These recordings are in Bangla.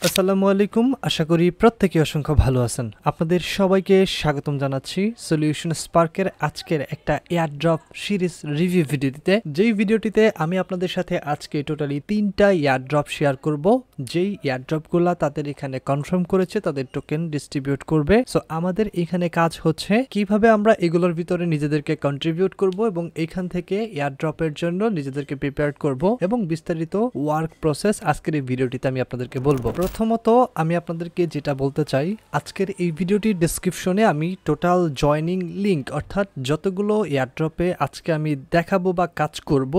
আসসালামু আলাইকুম, আশা করি প্রত্যেকে অসংখ্য ভালো আছেন। আপনাদের সবাইকে স্বাগতম জানাচ্ছি সলিউশন স্পার্কের আজকের একটা এয়ারড্রপ সিরিজ রিভিউ ভিডিওটিতে। যেই ভিডিওটিতে আমি আপনাদের সাথে আজকে টোটালি 3টা এয়ারড্রপ শেয়ার করব, যেই এয়ারড্রপগুলা তাদের এখানে কনফার্ম করেছে, তাদের টোকেন ডিস্ট্রিবিউট করবে। সো আমাদের এখানে কাজ হচ্ছে কিভাবে আমরা এগুলোর ভিতরে নিজেদেরকে কন্ট্রিবিউট করব এবং এখান থেকে এয়ারড্রপের জন্য নিজেদেরকে প্রিপেয়ার করব এবং বিস্তারিত ওয়ার্ক প্রসেস আজকের এই ভিডিওটিতে আমি আপনাদেরকে বলবো। প্রথমত আমি আপনাদেরকে যেটা বলতে চাই, আজকের এই ভিডিওটির ডেসক্রিপশনে আমি টোটাল জয়নিং লিঙ্ক অর্থাৎ যতগুলো এয়ারড্রপে আজকে আমি দেখাবো বা কাজ করব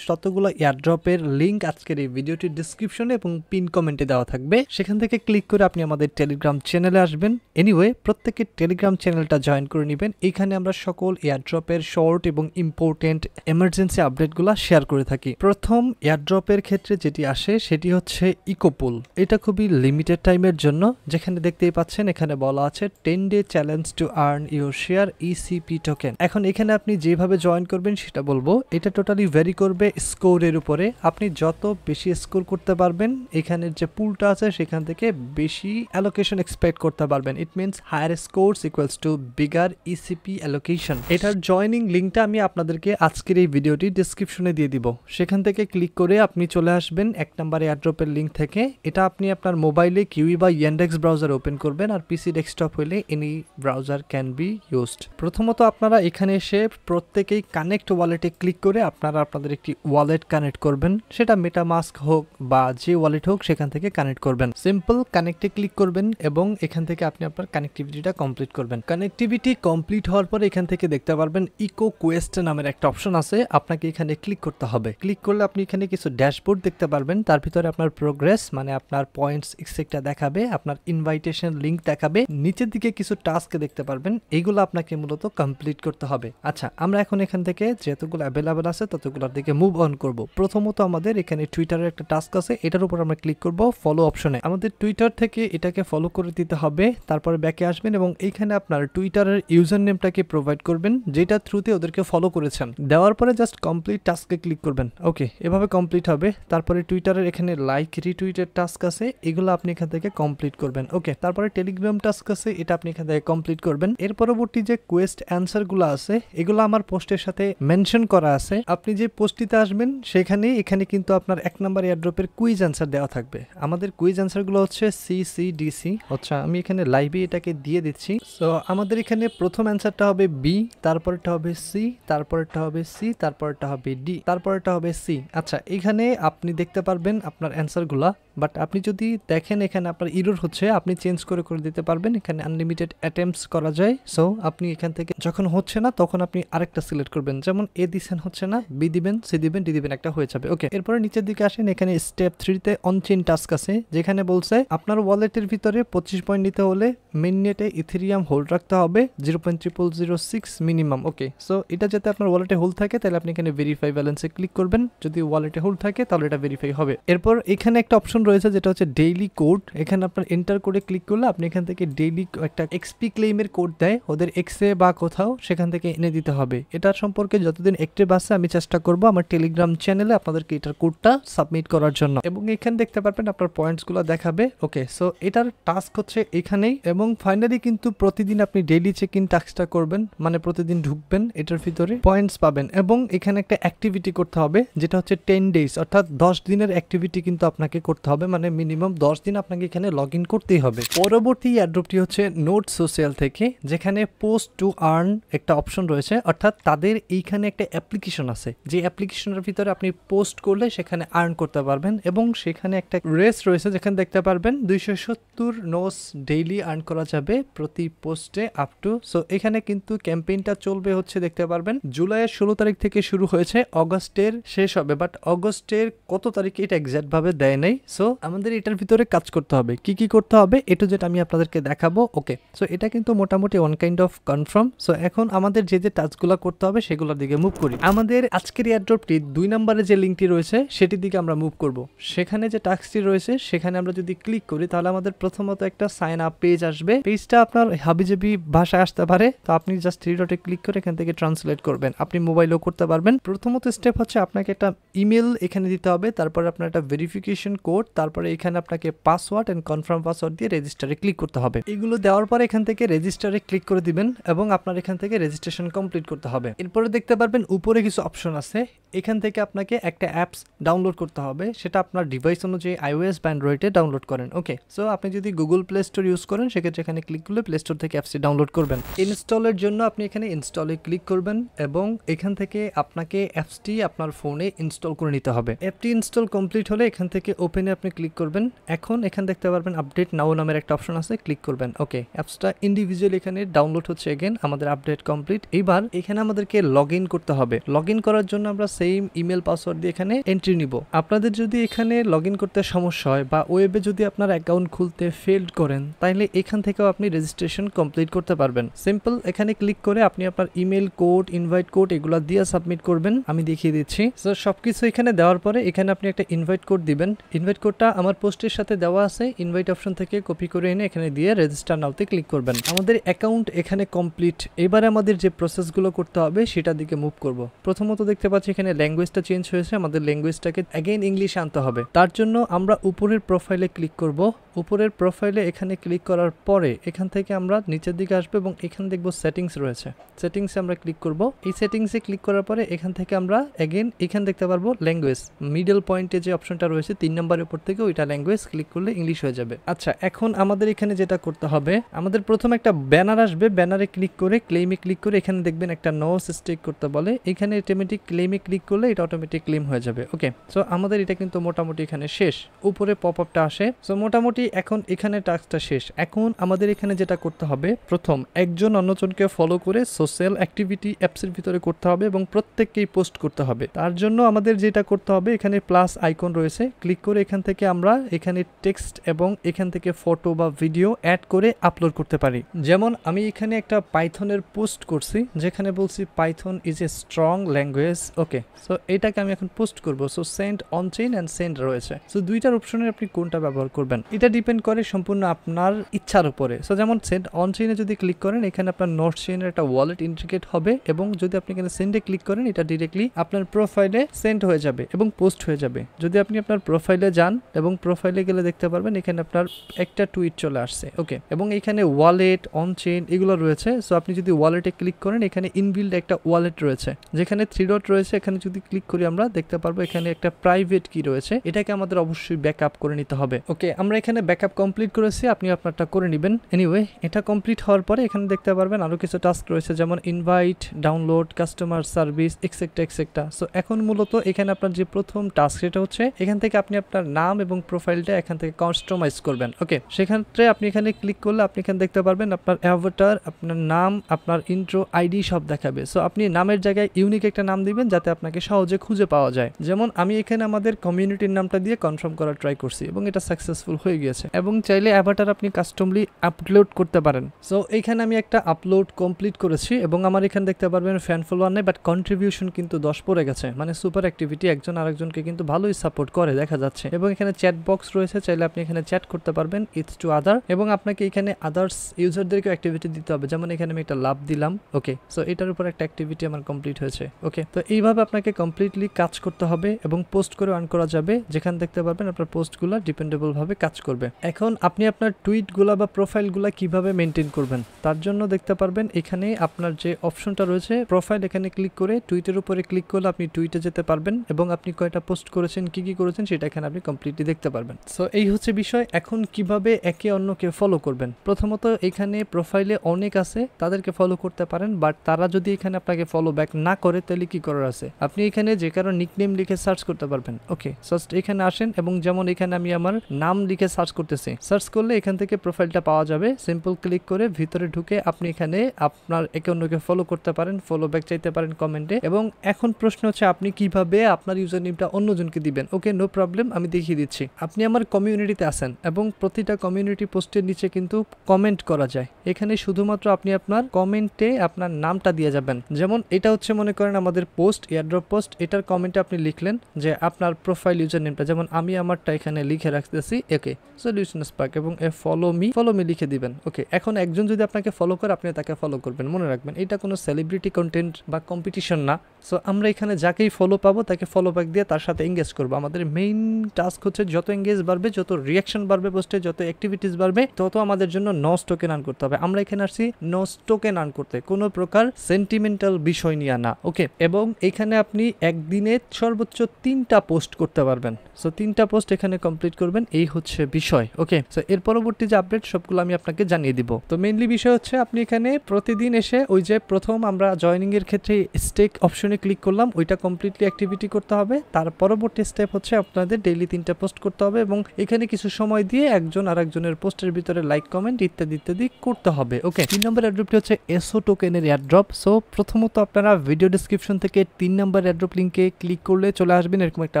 ততগুলো এয়ারড্রপের লিঙ্ক আজকের এই ভিডিওটির ডেসক্রিপশনে এবং পিন কমেন্টে দেওয়া থাকবে। সেখান থেকে ক্লিক করে আপনি আমাদের টেলিগ্রাম চ্যানেলে আসবেন। এনিওয়ে, প্রত্যেকের টেলিগ্রাম চ্যানেলটা জয়েন করে নেবেন। এখানে আমরা সকল এয়ারড্রপের শর্ট এবং ইম্পর্টেন্ট এমার্জেন্সি আপডেটগুলো শেয়ার করে থাকি। প্রথম এয়ারড্রপের ক্ষেত্রে যেটি আসে সেটি হচ্ছে ইকোপুল। এটা খুবই লিমিটেড টাইমের জন্য, যেখানে দেখতেই পাচ্ছেন এখানে বলা আছে 10 day challenge to earn your share ECP token. এখন এখানে আপনি যেভাবে জয়েন করবেন সেটা বলবো, এটা টোটালি ভ্যারি করবে স্কোরের উপরে। আপনি যত বেশি স্কোর করতে পারবেন, এখানের যে পুলটা আছে সেখান থেকে বেশি অ্যালোকেশন এক্সপেক্ট করতে পারবেন। It means higher scores equals to bigger ECP allocation. এটার জয়নিং লিঙ্কটা আমি আপনাদেরকে আজকের এই ভিডিওটি ডেসক্রিপশনে দিয়ে দিব। সেখান থেকে ক্লিক করে আপনি চলে আসবেন 1 নম্বর এয়ারড্রপের লিঙ্ক থেকে। এটা আপনি আপনার মোবাইলে কিউই বা ইয়ান্ডেক্স ব্রাউজার ওপেন করবেন, আর পিসি ডেস্কটপ হলে any browser can be used. প্রথমত আপনারা এখানে এসে প্রত্যেকেই কানেক্ট ওয়ালেটে ক্লিক করে আপনারা আপনাদের একটি ওয়ালেট কানেক্ট করবেন। সেটা মেটামাস্ক হোক বা যে ওয়ালেট হোক, সেখান থেকে কানেক্ট করবেন। সিম্পল কানেক্টে ক্লিক করবেন এবং এখান থেকে আপনি আপনার কানেক্টিভিটিটা কমপ্লিট করবেন। কানেক্টিভিটি কমপ্লিট হওয়ার পরে এখান থেকে দেখতে পারবেন ইকো কোয়েস্ট নামের একটা অপশন আছে, আপনাকে এখানে ক্লিক করতে হবে। ক্লিক করলে আপনি এখানে কিছু ড্যাশবোর্ড দেখতে পারবেন, তার ভিতরে আপনার প্রোগ্রেস মানে আপনার পয়েন্টস এক্সেট্রা দেখাবে, আপনার ইনভাইটেশন লিংক দেখাবে, নিচের দিকে কিছু টাস্ক দেখতে পারবেন। এইগুলো আপনাকে মূলত কমপ্লিট করতে হবে। আচ্ছা, আমরা এখন এখান থেকে যতগুলো অ্যাভেলেবল আছে ততগুলোর দিকে মুভ অন করব। প্রথমত আমাদের এখানে টুইটারের একটা টাস্ক আছে, এটার উপর আমরা ক্লিক করব ফলো অপশনে। আমাদের টুইটার থেকে এটাকে ফলো করে দিতে হবে। তারপরে ব্যাকে আসবেন এবং এইখানে আপনার টুইটারের ইউজার নেমটাকে প্রোভাইড করবেন, যেটা থ্রুতে ওদেরকে ফলো করেছেন। দেওয়ার পরে জাস্ট কমপ্লিট টাস্কে ক্লিক করবেন। ওকে, এভাবে কমপ্লিট হবে। তারপরে টুইটারের এখানে লাইক রিটুইটের টাস্ক আছে, এগুলো আপনি এখান থেকে কমপ্লিট করবেন। ওকে, তারপরে টেলিগ্রাম টাস্ক আছে, এটা আপনি এখান থেকে কমপ্লিট করবেন। এর পরবর্তী যে কোয়েস্ট অ্যান্সার গুলো আছে, এগুলো আমার পোস্টের সাথে মেনশন করা আছে। আপনি যে পোস্টটিতে আসবেন সেখানে এখানে কিন্তু আপনার 1 নাম্বার এয়ারড্রপের কুইজ অ্যান্সার দেওয়া থাকবে। আমাদের কুইজ অ্যান্সার গুলো হচ্ছে সিসিডিসি। আচ্ছা, আমি এখানে লাইভে এটাকে দিয়ে দিচ্ছি। সো আমাদের এখানে প্রথম অ্যান্সারটা হবে বি, তারপরটা হবে সি, তারপরটা হবে সি, তারপরটা হবে ডি, তারপরটা হবে সি। আচ্ছা, এখানে আপনি দেখতে পারবেন আপনার অ্যান্সার গুলা, বাট আপনি যদি দেখেন এখানে আপনার ইরর হচ্ছে, আপনি চেঞ্জ করে দিতে পারবেন। এখানে আনলিমিটেড অ্যাটেম্পটস করা যায়। সো আপনি এখান থেকে যখন হচ্ছে না তখন আপনি আরেকটা সিলেক্ট করবেন, যেমন এ দিছেন হচ্ছে না, বি দিবেন, সি দিবেন, ডি দিবেন, একটা হয়ে যাবে। ওকে, এরপরে নিচের দিকে আসেন, এখানে স্টেপ 3 তে অনচেইন টাস্ক আছে, যেখানে বলছে আপনার ওয়ালেটের ভিতরে 25 পয়েন্ট নিতে হলে মেইননেটে ইথেরিয়াম হোল্ড রাখতে হবে 0.0006 মিনিমাম। ওকে, সো এটা যাতে আপনার ওয়ালেটে হোল্ড থাকে তাহলে আপনি এখানে ভেরিফাই ব্যালেন্সে ক্লিক করবেন। যদি ওয়ালেটে হোল্ড থাকে তাহলে এটা ভেরিফাই হবে। এরপর এখানে একটা অপশন রয়েছে যেটা হচ্ছে ডেইলি কোড। এখানে আপনার এন্টার করে ক্লিক করলে আপনি এখান থেকে ডেইলি একটা এক্সপি ক্লেইমের কোড দেয় ওদের এক্সে বা কোথাও, সেখান থেকে এনে দিতে হবে। এটার সম্পর্কে যতদিন অ্যাক্টিভ আছে আমি চেষ্টা করব আমার টেলিগ্রাম চ্যানেলে আপনাদেরকে এটার কোডটা সাবমিট করার জন্য, এবং এখানে দেখতে পারবেন আপনার পয়েন্টসগুলো দেখাবে। ওকে, সো এটার টাস্ক হচ্ছে এখানেই। এবং ফাইনালি কিন্তু প্রতিদিন আপনি ডেইলি চেক ইন টাস্কটা করবেন, মানে প্রতিদিন ঢুকবেন, এটার ভিতরে পয়েন্টস পাবেন। এবং এখানে একটা অ্যাক্টিভিটি করতে হবে যেটা হচ্ছে 10 ডেজ, অর্থাৎ 10 দিনের অ্যাক্টিভিটি কিন্তু আপনাকে করতে হবে, মানে মিনিমাম 10 দিন আপনাকে এখানে লগ ইন করতেই হবে। পরবর্তী এয়ারড্রপটি হচ্ছে নোট সোশ্যাল থেকে, যেখানে পোস্ট টু আর্ন একটা অপশন রয়েছে, অর্থাৎ তাদের এইখানে একটা অ্যাপ্লিকেশন আছে, যে অ্যাপ্লিকেশনের ভিতরে আপনি পোস্ট করলে সেখানে আর্ন করতে পারবেন। এবং সেখানে একটা রেস রয়েছে, যেখানে দেখতে পারবেন 270 নোস ডেইলি আর্ন করা যাবে প্রতি পোস্টে আপ টু। সো এখানে কিন্তু ক্যাম্পেইনটা চলবে হচ্ছে, দেখতে পারবেন জুলাইয়ের 16 তারিখ থেকে শুরু হয়েছে, অগস্টের শেষ হবে, বাট অগস্টের কত তারিখে এটা এক্সাক্ট ভাবে দেয় নাই। সো আমাদের এটার ভিতরে কাজ করতে হবে। কি কি করতে হবে এটা যেটা আমি আপনাদেরকে দেখাবো। ওকে, সো এটা কিন্তু মোটামুটি one kind of confirm. So এখন আমাদের যে যে টাস্কগুলো করতে হবে সেগুলোর দিকে মুভ করি। আমাদের আজকের এয়ারড্রপটি 2 নম্বরে যে লিঙ্কটি রয়েছে সেটির দিকে আমরা মুভ করব। সেখানে যে টাস্কটি রয়েছে সেখানে আমরা যদি ক্লিক করি তাহলে আমাদের প্রথমত একটা সাইন আপ পেজ আসবে। পেজটা আপনার হাবিজাবি ভাষায় আসতে পারে, তো আপনি জাস্ট 3 ডটে ক্লিক করে এখান থেকে ট্রান্সলেট করবেন। আপনি মোবাইলেও করতে পারবেন। প্রথমত স্টেপ হচ্ছে আপনাকে একটা ইমেল এখানে দিতে হবে, তারপর আপনার একটা ভেরিফিকেশন কোড, তারপরে এখানে আপনাকে পাসওয়ার্ড এন্ড কনফার্ম পাসওয়ার্ড দিয়ে রেজিস্টারে ক্লিক করতে হবে। এগুলো দেওয়ার পর এখান থেকে রেজিস্টারে ক্লিক করে দিবেন এবং আপনার এখান থেকে রেজিস্ট্রেশন কমপ্লিট করতে হবে। এরপরে দেখতে পারবেন উপরে কিছু অপশন আছে, এখান থেকে আপনাকে একটা অ্যাপস ডাউনলোড করতে হবে, সেটা আপনার ডিভাইস অনুযায়ী iOS বা অ্যান্ড্রয়েডে ডাউনলোড করেন। ওকে, সো আপনি যদি গুগল প্লে স্টোর ইউজ করেন সেক্ষেত্রে এখানে ক্লিক করলে প্লে স্টোর থেকে অ্যাপসটি ডাউনলোড করবেন। ইনস্টলের জন্য আপনি এখানে ইনস্টলে ক্লিক করবেন এবং এখান থেকে আপনাকে অ্যাপসটি আপনার ফোনে ইনস্টল করে নিতে হবে। অ্যাপটি ইনস্টল কমপ্লিট হলে এখান থেকে ওপেনে আপনি ক্লিক করবেন। এখন এখানে দেখতে পারবেন আপডেট নাও নামের একটা অপশন আছে, ক্লিক করবেন। ওকে, অ্যাপসটা ইন্ডিভিজুয়াল এখানে ডাউনলোড হচ্ছে। এগেন আমাদের আপডেট কমপ্লিট। এইবার এখানে আমাদেরকে লগ ইন করতে হবে। লগ ইন করার জন্য আমরা সেম ইমেল পাসওয়ার্ড দিয়ে এখানে এন্ট্রি নিব। আপনাদের যদি এখানে লগ ইন করতে সমস্যা হয় বা ওয়েবে যদি আপনার অ্যাকাউন্ট খুলতে ফেলড করেন তাহলে এখান থেকেও আপনি রেজিস্ট্রেশন কমপ্লিট করতে পারবেন। সিম্পল এখানে ক্লিক করে আপনি আপনার ইমেল কোড, ইনভাইট কোড এগুলো দিয়ে সাবমিট করবেন। আমি দেখিয়ে দিচ্ছি। সো সবকিছু এখানে দেওয়ার পরে এখানে আপনি একটা ইনভাইট কোড দিবেন। ইনভাইট কোডটা আমার পোস্টের সাথে দেওয়া আছে, ইনভাইট অপশন থেকে কপি করে এনে এখানে দিয়ে রেজিস্টার নাওতে ক্লিক করবেন। আমাদের অ্যাকাউন্ট এখানে কমপ্লিট। এবারে আমাদের যে প্রসেসগুলো করতে হবে সেটার দিকে মুভ করব। প্রথমত দেখতে পাচ্ছি এখানে ল্যাঙ্গুয়েজটা চেঞ্জ হয়েছে, আমাদের ল্যাঙ্গুয়েজটাকে অ্যাগেইন ইংলিশে আনতে হবে। তার জন্য আমরা উপরের প্রোফাইলে ক্লিক করব। উপরের প্রোফাইলে এখানে ক্লিক করার পরে এখান থেকে আমরা নিচের দিকে আসবো এবং এখানে দেখবো সেটিংস রয়েছে, সেটিংসে আমরা ক্লিক করব। এই সেটিংসে ক্লিক করার পরে এখান থেকে আমরা অ্যাগেইন এখানে দেখতে পারবো ল্যাঙ্গুয়েজ, মিডল পয়েন্টে যে অপশনটা রয়েছে 3 নম্বরের উপর থেকে ওইটা ল্যাঙ্গুয়েজ, ক্লিক করলে ইংলিশ হয়ে যাবে। আচ্ছা, এখন আমাদের এখানে যেটা করতে হবে, আমাদের প্রথম একটা ব্যানার আসবে, ব্যানারে ক্লিক করে ক্লেইমে ক্লিক করে এখানে দেখবেন একটা নো স্টেক করতে বলে, এখানে অটোমেটিক ক্লেইমে ক্লিক করলে এটা অটোমেটিক ক্লেম হয়ে যাবে। ওকে, সো আমাদের এটা কিন্তু মোটামুটি এখানে শেষ। উপরে পপ আপটা আসে। সো মোটামুটি এখন এখানে টাস্কটা শেষ। এখন আমাদের এখানে যেটা করতে হবে, প্রথম একজন অন্যজনকে ফলো করে সোশ্যাল অ্যাক্টিভিটি অ্যাপসের ভিতরে করতে হবে এবং প্রত্যেককেই পোস্ট করতে হবে। তার জন্য আমাদের যেটা করতে হবে, এখানে প্লাস আইকন রয়েছে, ক্লিক করে এখান থেকে আমরা এখানে টেক্সট এবং এখান থেকে ফটো বা ভিডিও অ্যাড করে আপলোড করতে পারি। যেমন আমি এখানে একটা পাইথনের পোস্ট করছি যেখানে বলছি Python is a strong language. Okay, so এটাকে আমি এখন পোস্ট করব। So send on chain and send রয়েছে। সো দুইটার অপশনের আপনি কোনটা ব্যবহার করবেন এটা ডিপেন্ড করে সম্পূর্ণ আপনার ইচ্ছার উপরে। সো যেমন সেন্ড অন চেইনে যদি ক্লিক করেন এখানে আপনার নোট চেইনের একটা ওয়ালেট ইন্টিগ্রেট হবে এবং যদি আপনি এখানে সেন্ডে ক্লিক করেন এটা ডিরেক্টলি আপনার প্রোফাইলে সেন্ড হয়ে যাবে এবং পোস্ট হয়ে যাবে। যদি আপনি আপনার প্রোফাইলে যান এবং প্রোফাইলে গেলে দেখতে পারবেন এখানে আপনার একটা টুইট চলে আসছে। ওকে, এবং এখানে ওয়ালেট, অন চেইন এগুলো রয়েছে। সো আপনি যদি ওয়ালেটে ক্লিক করেন এখানে ইনবিল্ড একটা ওয়ালেট রয়েছে যেখানে 3 ডট রয়েছে, এখানে যদি ক্লিক করি আমরা দেখতে পারবো এখানে একটা প্রাইভেট কি রয়েছে, এটাকে আমাদের অবশ্যই ব্যাকআপ করে নিতে হবে। ওকে, আমরা এখানে ব্যাকআপ কমপ্লিট করেছি, আপনি আপনারটা করে নেবেন। এনিওয়ে, এটা কমপ্লিট হওয়ার পরে এখানে দেখতে পারবেন আরো কিছু টাস্ক রয়েছে যেমন invite, download, customer service etcetera etcetera. So এখন মূলত এখানে আপনার যে প্রথম টাস্ক সেটা হচ্ছে এখান থেকে আপনি আপনার নাম এবং প্রোফাইলটা এখান থেকে কাস্টমাইজ করবেন। ওকে, সেক্ষেত্রে আপনি এখানে ক্লিক করলে আপনি এখানে দেখতে পারবেন আপনার অ্যাভাটার, আপনার নাম, আপনার ইন্ট্রো, আইডি সব দেখাবে। সো আপনি নামের জায়গায় ইউনিক একটা নাম দিবেন যাতে আপনাকে সহজে খুঁজে পাওয়া যায়। যেমন আমি এখানে আমাদের কমিউনিটির নামটা দিয়ে কনফার্ম করার ট্রাই করছি এবং এটা সাকসেসফুল হয়ে গিয়েছে এবং চাইলে অ্যাভাটার আপনি কাস্টমলি আপলোড করতে পারেন। সো এইখানে আমি একটা আপলোড কমপ্লিট করেছি এবং আমার এখানে দেখতে পারবেন ফ্যান ফলোয়ার নেই, বাট কন্ট্রিবিউশন কিন্তু 10 পড়ে গেছে, মানে সুপার অ্যাক্টিভিটি, একজন আরেকজনকে কিন্তু ভালোই সাপোর্ট করে দেখা যাচ্ছে। এবং এখানে চ্যাট বক্স রয়েছে, চাইলে আপনি এখানে চ্যাট করতে পারবেন ইটস টু আদার, এবং আপনাকে এখানে আদার্স ইউজারদেরকে অ্যাক্টিভিটি দিতে হবে। যেমন এখানে আমি একটা লাভ দিলাম। ওকে, সো এটার উপর একটা অ্যাক্টিভিটি আমার কমপ্লিট হয়েছে। ওকে, তো এইভাবে আপনাকে কমপ্লিটলি কাজ করতে হবে এবং পোস্ট করে আর্ন করা যাবে, যেখানে দেখতে পারবেন আপনার পোস্টগুলো ডিপেন্ডেবল ভাবে কাজ করবে। এখন আপনি আপনার টুইটগুলা বা প্রোফাইলগুলা কিভাবে মেনটেন করবেন তার জন্য দেখতে পারবেন এখানে আপনার যে অপশনটা রয়েছে প্রোফাইল, এখানে ক্লিক করে টুইটের উপরে ক্লিক করলে আপনি টুইটে যেতে পারবেন এবং আপনি কয়টা পোস্ট করেছেন, কি কি করেছেন সেটা এখানে আপনি কমপ্লিটলি দেখতে পারবেন। সো এই হচ্ছে বিষয়। এখন কিভাবে একে অন্যকে ফলো করবেন, প্রথমত এখানে প্রোফাইলে অনেক আছে তাদেরকে ফলো করতে পারেন, বাট তারা যদি এখানে আপনাকে ফলো ব্যাক না করে তাহলে কি করার আছে, আপনি এখানে যে কারো নিকনেম লিখে সার্চ করতে পারবেন। ওকে, জাস্ট এখানে আসেন এবং যেমন এখানে আমি আমার নাম লিখে সার্চ করতেছি, সার্চ করলে এখান থেকে প্রোফাইলটা পাওয়া যাবে। সিম্পল ক্লিক করে ভিতরে ঢুকে আপনি এখানে আপনার একে অন্যকে ফলো করতে পারেন, ফলো ব্যাক চাইতে পারেন কমেন্টে। এবং এখন প্রশ্ন হচ্ছে আপনি কিভাবে আপনার ইউজার নেমটা অন্যজনকে দিবেন। ওকে, নো প্রবলেম, আমি দেখিয়ে দিচ্ছি। আপনি আমার কমিউনিটিতে আছেন এবং প্রতিটা কমিউনিটি পোস্টের নিচে কিন্তু কমেন্ট করা যায়, এখানে শুধুমাত্র আপনি আপনার কমেন্টে আপনার নামটা দিয়ে যাবেন। যেমন এটা হচ্ছে মনে করেন আমাদের পোস্ট, এয়ারড্রপ পোস্ট, এটার কমেন্টে আপনি লিখলেন যে আপনার প্রোফাইল ইউজার নেমটা, যেমন আমি আমারটা এখানে লিখে রাখতেছি ওকে সলিউশন স্পার্ক এবং ফলো মি লিখে দিবেন। ওকে, এখন একজন যদি আপনাকে ফলো করে আপনি তাকে ফলো করবেন। মনে রাখবেন এটা কোনো সেলিব্রিটি কন্টেন্ট বা কম্পিটিশন না। সো আমরা এখানে যাকেই ফলো পাবো তাকে ফলো ব্যাক দিয়ে তার সাথে এঙ্গেজ করবো। আমাদের মেইন টাস্ক হচ্ছে যত এঙ্গেজ বাড়বে, যত রিয়াকশন বাড়বে পোস্টে, যত অ্যাক্টিভিটিস বাড়বে, তত আমাদের জন্য নস টোকেন আর্ন করতে হবে। আমরা এখানে আসছি নস টোকেন আর্ন করতে, কোনো প্রকার সেন্টিমেন্টাল বিষয় নিয়ে না। ওকে, এবং এখানে আপনি একদিনে সর্বোচ্চ 3টা পোস্ট করতে পারবেন। সো 3টা পোস্ট এখানে কমপ্লিট করবেন, এই হচ্ছে বিষয়। ওকে, সো এর পরবর্তী যে আপডেট সবগুলো আমি আপনাকে জানিয়ে দিব। তো মেইনলি বিষয় হচ্ছে আপনি এখানে প্রতিদিন এসে ওই যে প্রথম আমরা জয়নিং এর ক্ষেত্রে স্টেক অপশনে ক্লিক করলাম, ওইটা কমপ্লিটলি অ্যাক্টিভিটি করতে হবে। তার পরবর্তী স্টেপ হচ্ছে আপনাদের ডেইলি 3টা পোস্ট করতে হবে এবং এখানে কিছু সময় দিয়ে একজন আরেকজনের পোস্টের ভিতরে লাইক কমেন্ট ইত্যাদি ইত্যাদি করতে হবে। ওকে, 3 নম্বর এয়ারড্রপটি হচ্ছে এসও টোকেনের এয়ারড্রপ। সো প্রথমত আপনারা ভিডিও ডেসক্রিপশন থেকে 3 নম্বর এয়ারড্রপ লিংকে ক্লিক করলে চলে আসবেন এরকম একটা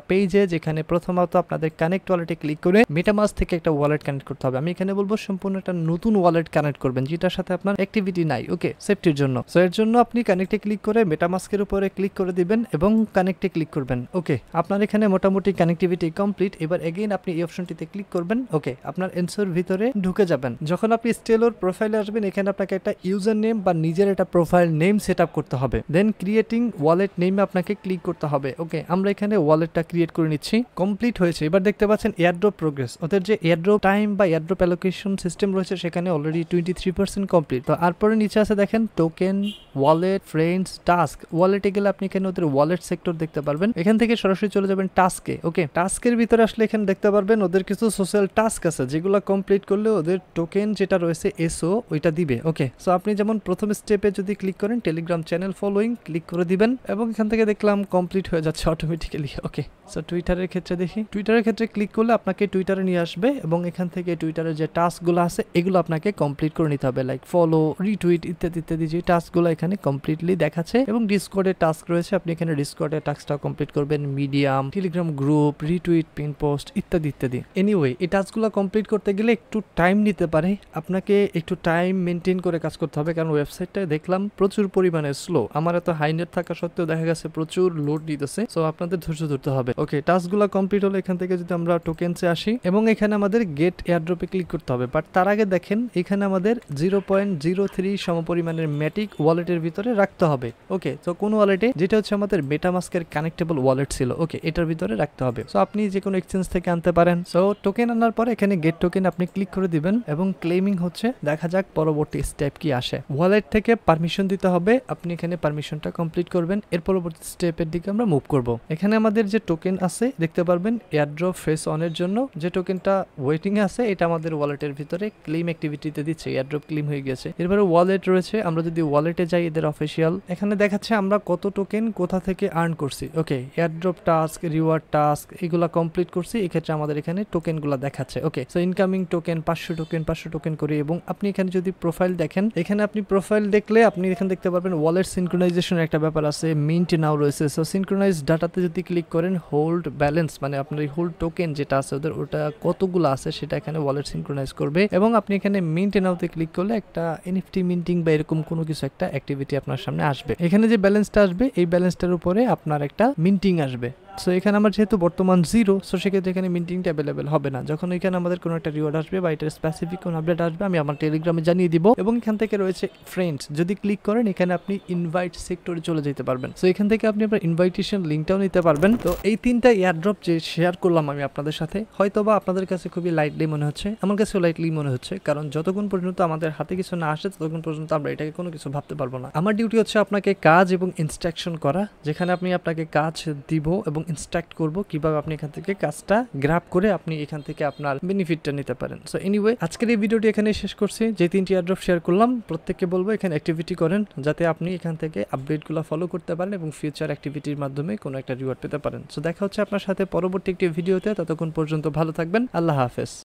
পেজে, যেখানে প্রথমত আপনাদের কানেক্ট ওয়ালেটে ক্লিক করে মেটামাস্ক থেকে একটা ওয়ালেট কানেক্ট করতে হবে। আমি এখানে বলবো সম্পূর্ণ একটা নতুন ওয়ালেট কানেক্ট করবেন যেটার সাথে আপনার অ্যাক্টিভিটি নাই। ওকে, সেফটির জন্য। সো এর জন্য আপনি কানেক্টে ক্লিক করে মেটামাস্কের উপরে ক্লিক করে দিবেন এবং কানেক্টে ক্লিক করবেন। ওকে, আপনার এখানে মোটামুটি কানেক্টিভিটি কমপ্লিট। এবার এগেইন আপনি এই অপশনটিতে ক্লিক করবেন। ওকে, আপনার এনসোর ভিতরে ঢুকে যাবেন। যখন আপনি স্টেলোর প্রোফাইলে আসবেন, এখানে আপনাকে একটা ইউজার নেম বা নিজের একটা প্রোফাইল নেম সেট আপ করতে হবে। দেন ক্রিয়েটিং ওয়ালেট নেমে আপনাকে ক্লিক করতে হবে। ওকে, আমরা এখানে ওয়ালেটটা ক্রিয়েট করে নিচ্ছি। কমপ্লিট হয়েছে। এবার দেখতে পাচ্ছেন এয়ারড্রপ প্রোগ্রেস। ওদের যে এয়ারড্রপ টাইম বা এয়ারড্রপ অ্যালোকেশন সিস্টেম রয়েছে সেখানে অলরেডি 23% কমপ্লিট। তো তারপরে নিচে আছে দেখেন টোকেন, ওয়ালেট, ফ্রেন্ডস, টাস্ক। ওয়ালেটে গেলে আপনি এখানে ওদের ওয়ালেট সেক্টর দেখতে পারবেন। এখান থেকে সরাসরি চলে যাবেন টাস্কে। ওকে, টাস্কের ভিতরে আসলে এখানে দেখতে পারবেন ওদের কিছু সোশ্যাল টাস্ক আছে যেগুলো কমপ্লিট করলে ওদের টোকেন যেটা রয়েছে এসও ওইটা দিবে। ওকে, সো আপনি যেমন প্রথম স্টেপে যদি ক্লিক করেন টেলিগ্রাম চ্যানেল ফলোইং ক্লিক করে দিবেন এবং এখান থেকে দেখলাম কমপ্লিট হয়ে যাচ্ছে অটোমেটিক্যালি। ওকে, সো টুইটারের ক্ষেত্রে দেখি, টুইটারের ক্ষেত্রে ক্লিক করলে আপনাকে টুইটারে নিয়ে আসবে এবং এখান থেকে টুইটারের যে টাস্কগুলো আছে এগুলো আপনাকে কমপ্লিট করে নিতে হবে, লাইক ফলো, রিটুইট ইত্যাদি ইত্যাদি। যে টাস্কগুলো এখানে কমপ্লিটলি দেখাচ্ছে এবং ডিসকর্ডের টাস্ক রয়েছে, আপনি এখানে ডিসকর্ডের টাস্কটা কমপ্লিট করবেন। Medium, Telegram group, retweet, pin post ইত্যাদি ইত্যাদি। এনিওয়ে, এই টাস্কগুলো কমপ্লিট করতে গেলে একটু টাইম নিতে পারে, আপনাকে একটু টাইম মেনটেন করে কাজ করতে হবে, কারণ ওয়েবসাইটটা দেখলাম প্রচুর পরিমাণে স্লো। আমার এত হাই নেট থাকা সত্ত্বেও দেখা গেছে প্রচুর লোড নিতেছে। সো আপনাদের ধৈর্য ধরতে হবে। ওকে, টাস্কগুলো কমপ্লিট হলে এখান থেকে যদি আমরা টোকেনসে আসি এবং এখানে আমাদের গেট এয়ারড্রপে ক্লিক করতে হবে। বাট তার আগে দেখেন এখানে আমাদের 0.03 সমপরিমাণের ম্যাটিক ওয়ালেটের ভিতরে রাখতে হবে। ওকে, তো কোন ওয়ালেটে? যেটা হচ্ছে আমাদের মেটামাস্কের কানেক্টেবল ওয়ালেট ছিল। ওকে, এটার ভিতরে রাখতে হবে। সো আপনি যে কোনো এক্সচেঞ্জ থেকে আনতে পারেন। সো টোকেন আনার পরে এখানে গেট টোকেন আপনি ক্লিক করে দিবেন এবং ক্লেমিং হচ্ছে। দেখা যাক পরবর্তী স্টেপ কি আসে। ওয়ালেট থেকে পারমিশন দিতে হবে, আপনি এখানে পারমিশনটা কমপ্লিট করবেন। এর পরবর্তী স্টেপের দিকে আমরা মুভ করব। এখানে আমাদের যে টোকেন আছে দেখতে পারবেন এয়ারড্রপ ফেস অনের জন্য যে টোকেনটা ওয়েটিং এ আছে এটা আমাদের ওয়ালেটের ভিতরে ক্লেম অ্যাক্টিভিটিতে দিচ্ছে। এয়ারড্রপ ক্লেম হয়ে গেছে। এরপরে ওয়ালেট রয়েছে, আমরা যদি ওয়ালেটে যাই এদের অফিসিয়াল, এখানে দেখাচ্ছে আমরা কত টোকেন কোথা থেকে আর্ন করছি। ওকে, এয়ারড্রপ টাস্ক, রিওয়ার্ড টাস্ক এগুলা কমপ্লিট করছি, এক্ষেত্রে আমাদের এখানে টোকেনগুলো দেখাচ্ছে। ওকে, সো ইনকামিং টোকেন 500 টোকেন করে। এবং আপনি এখানে যদি প্রোফাইল দেখেন, এখানে আপনি প্রোফাইল দেখলে আপনি এখানে দেখতে পারবেন ওয়ালেট সিনক্রোনাইজেশনের একটা ব্যাপার আছে, মিন্ট নাও রয়েছে। সো সিনক্রোনাইজ ডাটাতে যদি ক্লিক করেন হোল্ড ব্যালেন্স মানে আপনার এই হোল্ড টোকেন যেটা আছে ওদের ওটা কতগুলো আছে সেটা এখানে ওয়ালেট সিনক্রোনাইজ করবে। এবং আপনি এখানে মিন্ট নাওতে ক্লিক করলে একটা এনএফটি মিন্টিং বা এরকম কোনো কিছু একটা অ্যাক্টিভিটি আপনার সামনে আসবে। এখানে যে ব্যালেন্সটা আসবে এই ব্যালেন্সটার উপরে আপনার একটা মিন্টিং আসবে। সো এখানে আমার যেহেতু বর্তমান 0, সো সেক্ষেত্রে এখানে মিন্টিংটা অ্যাভেলেবেল হবে না। যখন এখানে আমাদের কোনো একটা রিওয়ার্ড আসবে বা এটার স্পেসিফিক কোনো আপডেট আসবে আমি আমার টেলিগ্রামে জানিয়ে দিব। এবং এখান থেকে রয়েছে ফ্রেন্ডস, যদি ক্লিক করেন এখানে আপনি ইনভাইট সেক্টরে চলে যেতে পারবেন। সো এখান থেকে আপনি আপনার ইনভাইটেশন লিঙ্কটাও নিতে পারবেন। তো এই 3টা এয়ারড্রপ যে শেয়ার করলাম আমি আপনাদের সাথে, হয়তোবা আপনাদের কাছে খুবই লাইটলি মনে হচ্ছে, আমার কাছেও লাইটলি মনে হচ্ছে, কারণ যতক্ষণ পর্যন্ত আমাদের হাতে কিছু না আসে ততক্ষণ পর্যন্ত আমরা এটাকে কোনো কিছু ভাবতে পারবো না। আমার ডিউটি হচ্ছে আপনাকে কাজ এবং ইনস্ট্রাকশন করা, যেখানে আপনি আপনাকে কাজ দিব এবং ইনস্ট্রাক্ট করব কিভাবে আপনি এখান থেকে কাজটা গ্র্যাব করে আপনি এখান থেকে আপনার বেনিফিটটা নিতে পারেন। সো এনিওয়ে, আজকের এই ভিডিওটি এখানে শেষ করছি। যে 3টি এয়ারড্রপ শেয়ার করলাম প্রত্যেককে বলবো এখানে অ্যাক্টিভিটি করেন, যাতে আপনি এখান থেকে আপডেটগুলো ফলো করতে পারেন এবং ফিউচার অ্যাক্টিভিটির মাধ্যমে কোনো একটা রিওয়ার্ড পেতে পারেন। সো দেখা হচ্ছে আপনার সাথে পরবর্তী একটি ভিডিওতে। ততক্ষণ পর্যন্ত ভালো থাকবেন। আল্লাহ হাফেজ।